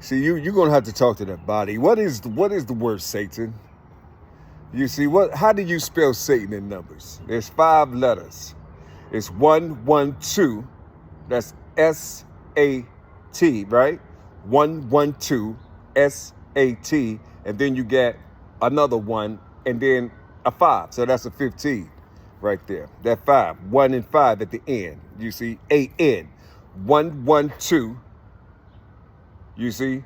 See, you're gonna have to talk to that body. What is the word Satan? You see, how do you spell Satan in numbers? There's 5 letters. It's 112. That's S-A-T, right? 112 S-A-T, and then you get another 1, and then a 5. So that's a 15 right there. That 5, 1 and 5 at the end. You see, A-N. 112. You see,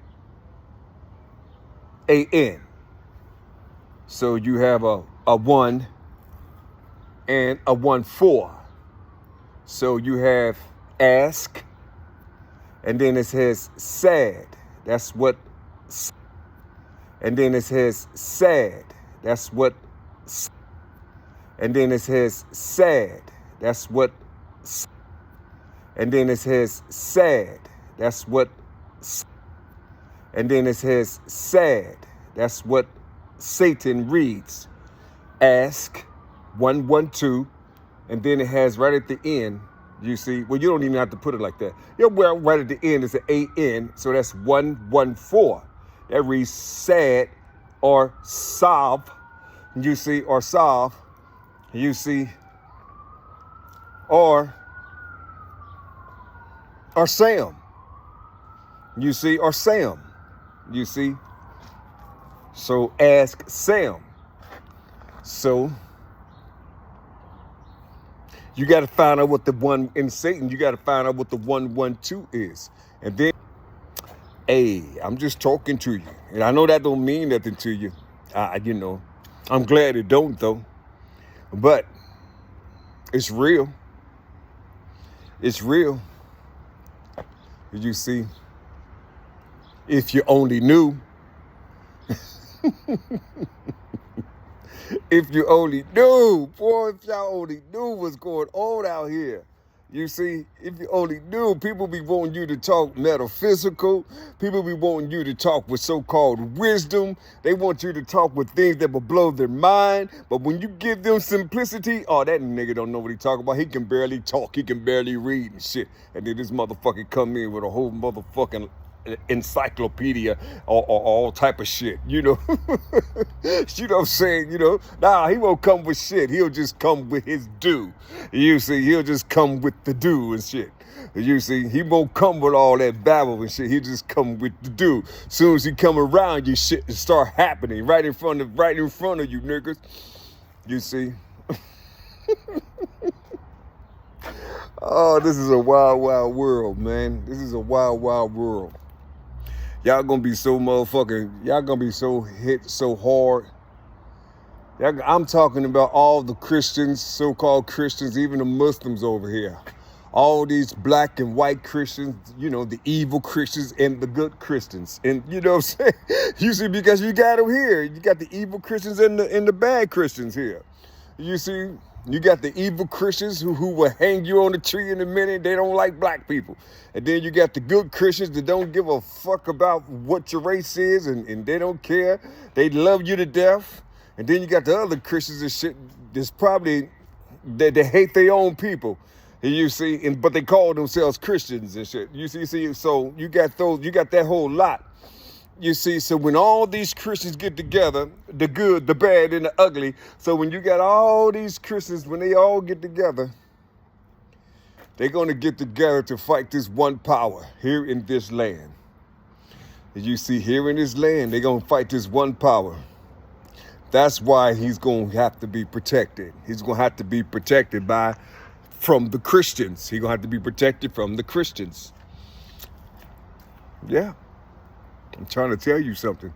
A-N. So you have a 1 and a 1-4. So you have ask, and then it says sad. That's what. And then it says sad. That's what. And then it says sad. That's what. And then it says sad. That's what. And then it says sad. That's what Satan reads. Ask, 112, and then it has right at the end, you see, well, you don't even have to put it like that. Well, right at the end is an A-N, so that's 114. That reads sad or solve, you see, or solve, you see, or Sam, you see, or Sam, you see. So ask Sam. So you got to find out what the one in Satan, you got to find out what the 112 is. And then, hey, I'm just talking to you. And I know that don't mean nothing to you. You know, I'm glad it don't though. But it's real. It's real. You see, if you only knew. If you only knew, boy, if y'all only knew what's going on out here. You see, if you only knew, people be wanting you to talk metaphysical. People be wanting you to talk with so-called wisdom. They want you to talk with things that will blow their mind. But when you give them simplicity, oh, that nigga don't know what he talking about. He can barely talk. He can barely read and shit. And then this motherfucker come in with a whole motherfucking encyclopedia or all type of shit, you know. You know what I'm saying? You know, nah, he won't come with shit. He'll just come with his due. You see, he'll just come with the due and shit. You see, he won't come with all that babble and shit. He just come with the due. Soon as he come around, you shit start happening right in front of you niggas. You see. Oh, this is a wild, wild world, man. This is a wild, wild world. Y'all gonna be so motherfucking, y'all gonna be so hit so hard. I'm talking about all the Christians, so-called Christians, even the Muslims over here. All these black and white Christians, you know, the evil Christians and the good Christians. And you know what I'm saying? You see, because you got them here. You got the evil Christians and the bad Christians here. You see, you got the evil Christians who will hang you on the tree in a minute. They don't like black people. And then you got the good Christians that don't give a fuck about what your race is and they don't care. They love you to death. And then you got the other Christians and shit that's probably, they hate their own people. And you see, but they call themselves Christians and shit. You see, so you got that whole lot. You see, so when all these Christians get together, the good, the bad, and the ugly, so when you got all these Christians, when they all get together, they're going to get together to fight this one power here in this land. As you see, here in this land, they're going to fight this one power. That's why he's going to have to be protected. He's going to have to be protected from the Christians. He's going to have to be protected from the Christians. Yeah. I'm trying to tell you something.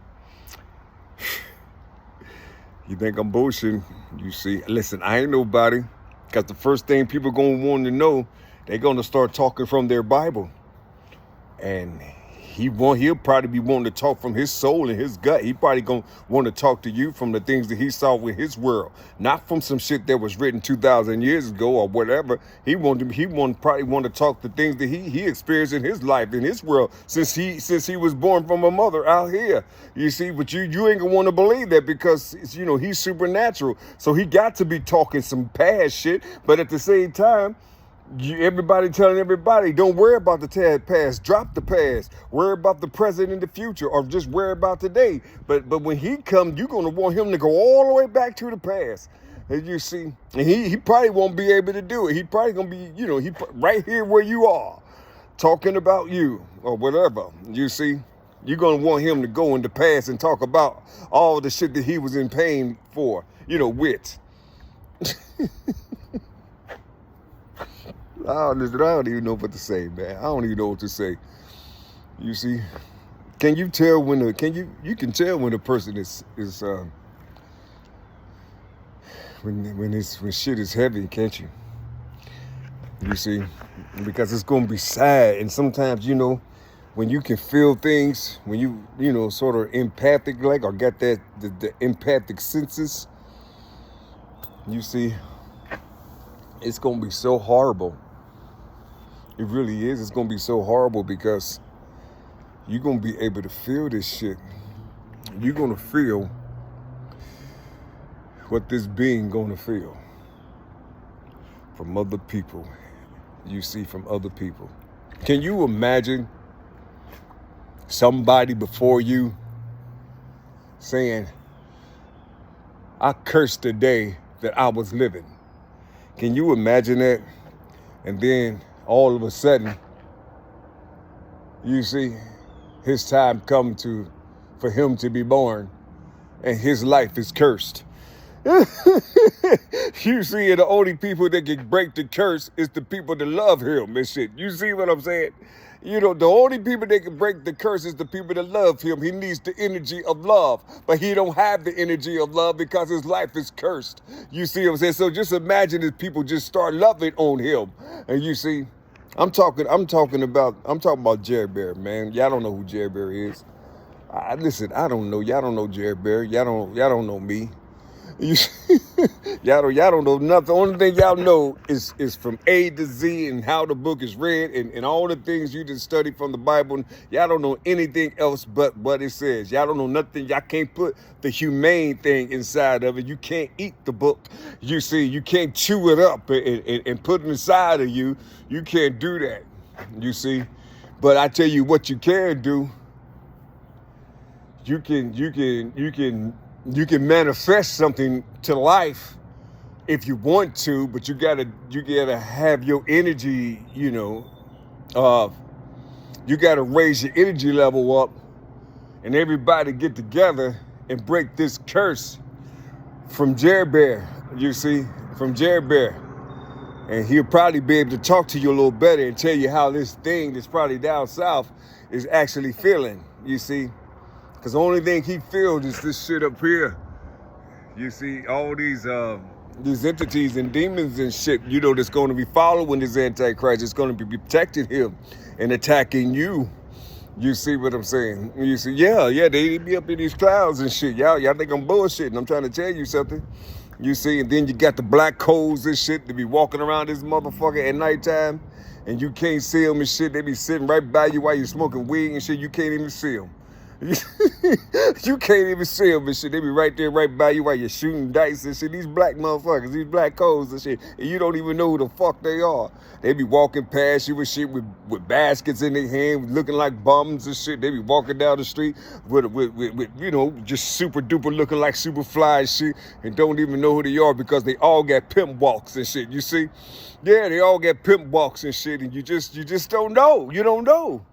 You think I'm bullshitting? You see, listen, I ain't nobody. Because the first thing people going to want to know, they're going to start talking from their Bible. And he'll probably be wanting to talk from his soul and his gut. He probably going to want to talk to you from the things that he saw with his world. Not from some shit that was written 2,000 years ago or whatever. He probably want to talk the things that he experienced in his life, in his world, since he was born from a mother out here. You see, but you ain't gonna want to believe that because, you know, he's supernatural. So he got to be talking some past shit, but at the same time, Everybody telling everybody, don't worry about the past, drop the past, worry about the present and the future, or just worry about today. But when he comes, you're gonna want him to go all the way back to the past. And you see, and he probably won't be able to do it. He probably gonna be, he right here where you are, talking about you or whatever. You see, you're gonna want him to go in the past and talk about all the shit that he was in pain for, with. I don't even know what to say, man. I don't even know what to say. You see, can you tell when you can tell when a person is when shit is heavy, can't you? You see, because it's gonna be sad, and sometimes when you can feel things, when you sort of empathic or got that the empathic senses, you see, it's gonna be so horrible. It really is. It's going to be so horrible because you're going to be able to feel this shit. You're going to feel what this being going to feel from other people. You see, from other people. Can you imagine somebody before you saying, I cursed the day that I was living? Can you imagine that? And then all of a sudden, you see, his time come for him to be born, and his life is cursed. You see, the only people that can break the curse is the people that love him and shit. You see what I'm saying? The only people that can break the curse is the people that love him. He needs the energy of love, but he don't have the energy of love because his life is cursed. You see what I'm saying? So just imagine if people just start loving on him. And you see, I'm talking about Jerry Bear, man. Y'all don't know who Jerry Bear is. Listen, I don't know. Y'all don't know Jerry Bear. Y'all don't know me. Y'all don't know nothing. The only thing y'all know is from A to Z and how the book is read and all the things you just study from the Bible. Y'all don't know anything else but what it says. Y'all don't know nothing. Y'all can't put the humane thing inside of it. You can't eat the book. You see, you can't chew it up and put it inside of you. You can't do that. You see, but I tell you what you can do. You can manifest something to life if you want to, but you gotta have your energy, you gotta raise your energy level up, and everybody get together and break this curse from Jerry Bear, you see, from Jerry Bear. And he'll probably be able to talk to you a little better and tell you how this thing that's probably down south is actually feeling, you see. Because the only thing he feels is this shit up here. You see, all these entities and demons and shit, that's going to be following this Antichrist. It's going to be protecting him and attacking you. You see what I'm saying? You see, yeah, they be up in these clouds and shit. Y'all think I'm bullshitting. I'm trying to tell you something. You see, and then you got the black coals and shit to be walking around this motherfucker at nighttime, and you can't see them and shit. They be sitting right by you while you're smoking weed and shit. You can't even see them. You can't even see them and shit. They be right there, right by you while you're shooting dice and shit. These black motherfuckers, these black codes and shit, and you don't even know who the fuck they are. They be walking past you with shit with baskets in their hand, looking like bums and shit. They be walking down the street with just super duper looking like super fly and shit, and don't even know who they are because they all got pimp walks and shit. You see? Yeah, they all got pimp walks and shit, and you just don't know. You don't know.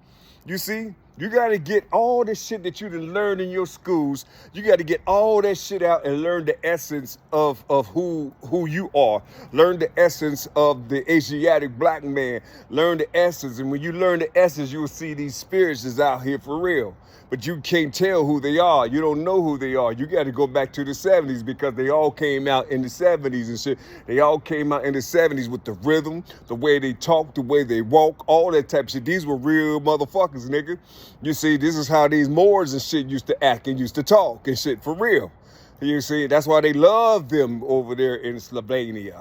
You see? You got to get all the shit that you done learned in your schools. You got to get all that shit out and learn the essence of who you are. Learn the essence of the Asiatic black man. Learn the essence. And when you learn the essence, you will see these spirits is out here for real. But you can't tell who they are. You don't know who they are. You got to go back to the 70s because they all came out in the 70s and shit. They all came out in the 70s with the rhythm, the way they talk, the way they walk, all that type of shit. These were real motherfuckers, nigga. You see, this is how these Moors and shit used to act and used to talk and shit for real. You see, that's why they love them over there in Slovenia.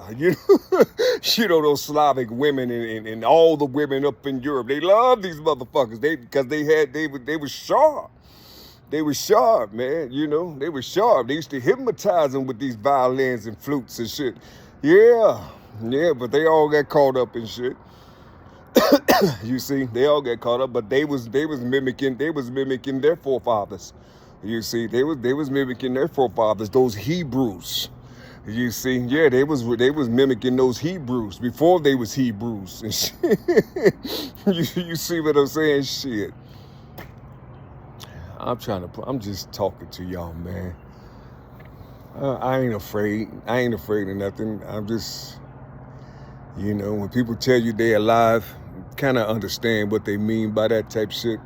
Those Slavic women and all the women up in Europe. They love these motherfuckers. Because they were sharp. They were sharp, man. They were sharp. They used to hypnotize them with these violins and flutes and shit. Yeah. Yeah, but they all got caught up in shit. You see, they all got caught up, but they was mimicking their forefathers. You see, they was mimicking their forefathers, those Hebrews. You see, yeah, they was mimicking those Hebrews before they was Hebrews and shit. You see what I'm saying? Shit. I'm just talking to y'all, man. I ain't afraid. I ain't afraid of nothing. I'm just, when people tell you they're alive, kind of understand what they mean by that type shit.